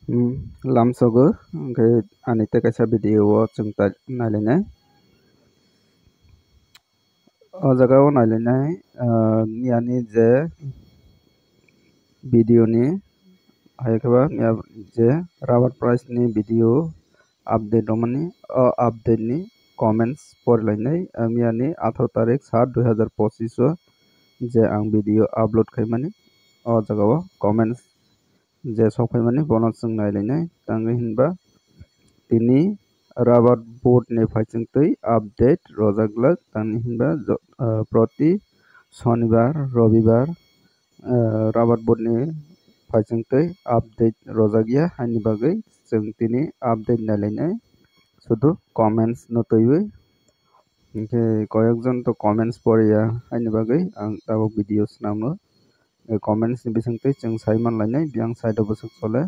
Lamsogo ke anita kaisa video o chung ta nailainai o jaga o nailainai niani je video ni haikaba niya je rubber price ni video update romani o update ni comments porlainai miani 18 tarik 7 2025 o je ang video upload khaimani o jaga o comments je sokfaimani bono chung nailainai tangai hinba tini rubber board ni phaisingtui update rojaklak tani hinba proti shonibar robibar rubber board ni phaisingtui update rojakya haini bagui chung tini update nalainai শুধু comments no tuiwi hingke koyekjon to comments poriya haini bagui ang abo video swnamno comments ni bisingtui chung saiman lainai biang side o bwsuk chole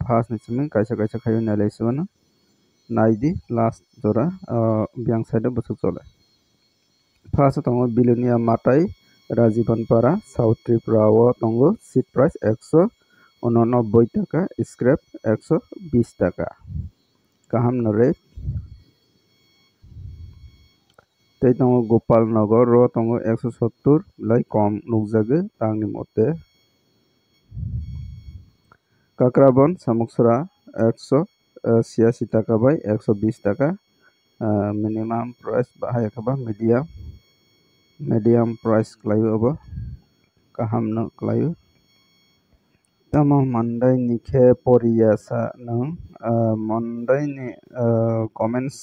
first ni chumi kaisa kaisa khaiwi nailai chubano naidi last jora biang side o bwsuk chole first tongo bilonia matai Rajibanpara South Tripura o tongo seat price 189 টাকা scrap 120 টাকা kaham no rate tei tongo Gopalnagar ro tongo 170 lai kom nukjagui tangni mote Kakrabon Samuksara 186 টাকা by 120 টাকা minimum price bahai kaba medium price klayu abo kaham no klayu tamo mandai ni khe poriya sa nung mandai ni comments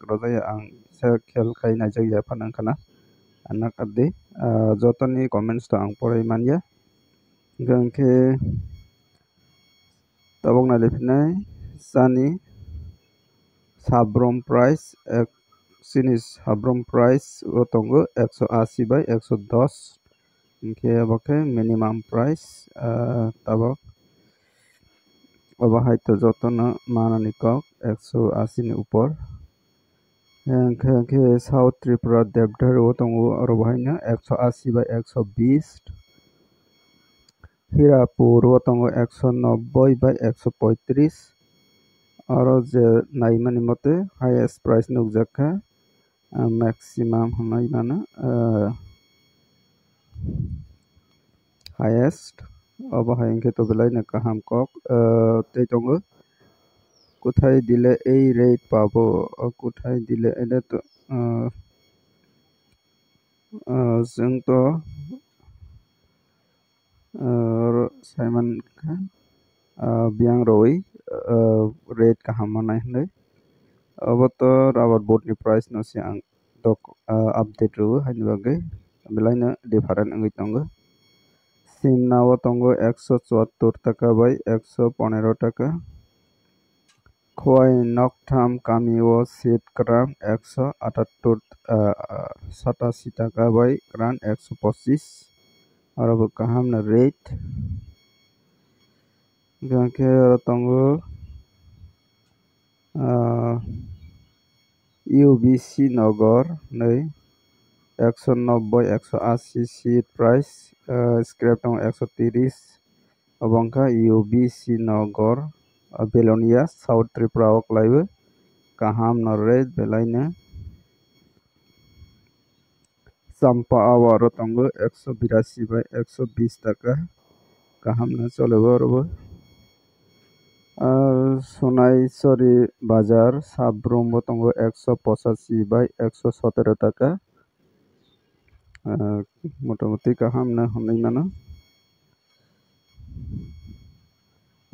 rojaya ang sa khel khai naijak ya phanang khana anak adi jotoni comments to ang porai manya gangkhe tabok nailaifinai chani sabrom price chini sabrom price o tongo 180 by 110 hingke abokhe minimum price tabok obo haito jotono manani kok 180 ni upor hingke South Tripura Devdar o tongo aro bahaino 180 by 120 Hirapur o tongo 190 by 135 aro je naimani mote highest price nukjakha maximum hamai mano highest obo haingke tobelai na kaham kok tei tongo kothai dile ei rate pabo kothai dile ele to जों तो Simon biang roi rate kaham manai hnai abo to rubber board ni price no si ang dok update ro haini bagai belai na different angui tongo simna o tongo 174 টাকা by 115 টাকা khoi noktham kami o seat gram 187 টাকা by gram 125 aro kaham na rate gangke tongo UBC Nagar nei 190 180 seat price scrap tong 130 abangka UBC Nagar Belonia South Tripura ok laibu kaham no rate belaina Champa awar tongo 182 by 120 টাকা kaham na cholebo robo Sonaisori Bazar Sabrom tongo 185 by 117 টাকা মোটামুটি kaham na honai mano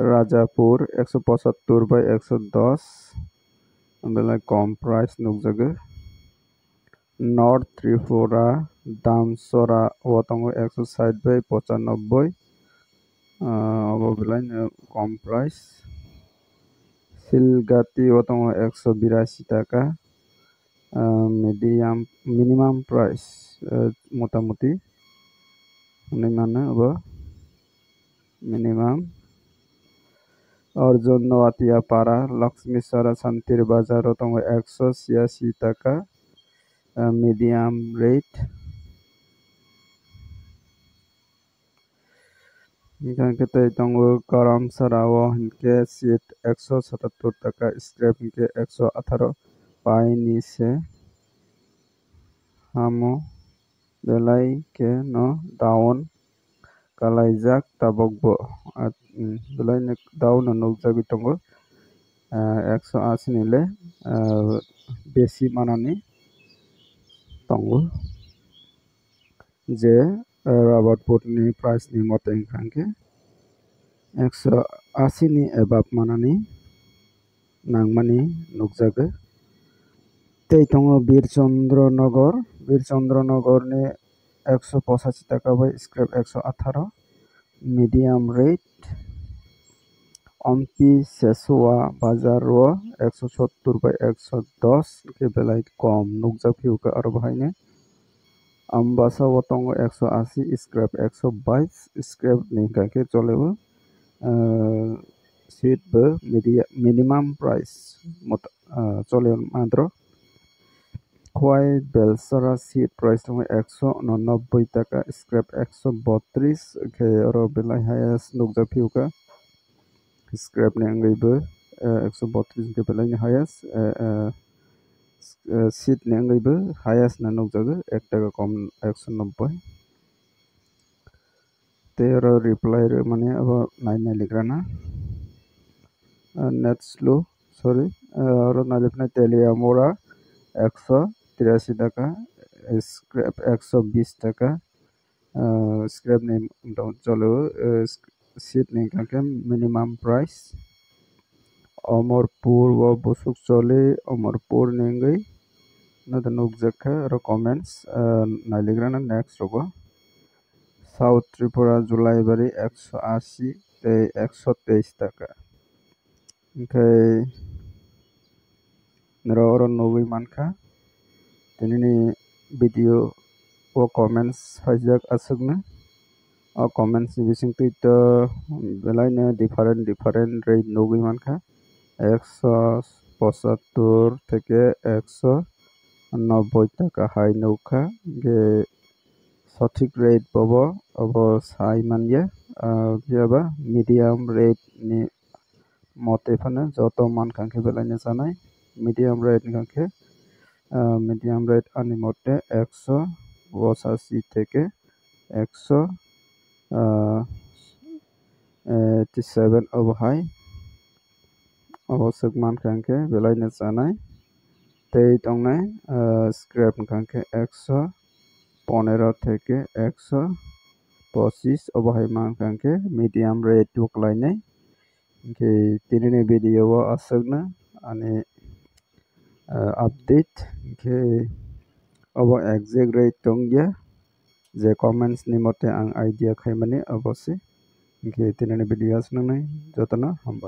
Rajapur 175 by 110 belai kom price nukjago North Tripura Damsora o tongo 160 by 95 abo belai kom price Silgati o tongo 182 টাকা minimum price motamuti honai mano abo minimum Arjun Noatia Para Lakshmi Sara Santir Bazar o tongo 186 টাকা medium rate Hingke tei tongo garam sarao hingke seat 177 taka scrap hingke 118 pai ni se hamo belai ke no down kalaijak tabokbo belai ni down no nugjagui tongo 180 ni le besi manani tongo je rubber boot ni price ni mote hingke 180 ni above manani nangmani nukjago tei tongo Birchandra Nagar ni 185 taka bai scrap 118 medium rate Ompi Sesua Bazar o 170 bai 110 ke belai kom nugjagpio ka aro bahaine Ambasa o tongo 180 scrap 122 scrap ni hingke cholebo seat bo minimum price chole matro Khwai Belsara seat price tongo 190 taka scrap 132 ke aro belai highest nugjagpio ka scrap ni angaibo 132 ke belai ni highest seat ni angaibo highest na nukjago 1 taka kom 190 tei aro reply mane abo nainai ligrana net slow sorry aro nailifnai Teliamora 183 taka scrap 120 taka scrap ni cholo seat ni hingke minimum price Omorpur o busuk chole Omorpur ni angoi nodo nugjagkha aro comments nailigrana next rogo South Tripura Julaibari 180 tei 123 taka hingkai nero oro nugui mankha tinini video o comments haijak aswkna o comments ni bisingtwi to belai no different rate nugui mankha 175 থেকে 190 টাকা high নৌকা যে সঠিক rate পাবো of সাই মানিয়ে বিয়াবা medium rate ni মতে ফানে যত মান খাঙ্কে বেলাইনে জানাই মিডিয়াম রেট খাঙ্কে মিডিয়াম রেট আনি মতে 185 থেকে 187 অবহাই অবশ্যক মান খাঙ্কে বেলাইনে জানাই tei tongnai scrap hingke 115 থেকে 125 অবহাই মান খাঙ্কে medium rate tuklainai hingke tinini video o aswkna ani update hingke obo exact rate tongya je comments ni mote ang idea khaimani obo se hingke tinini video aswknai jotono hamba.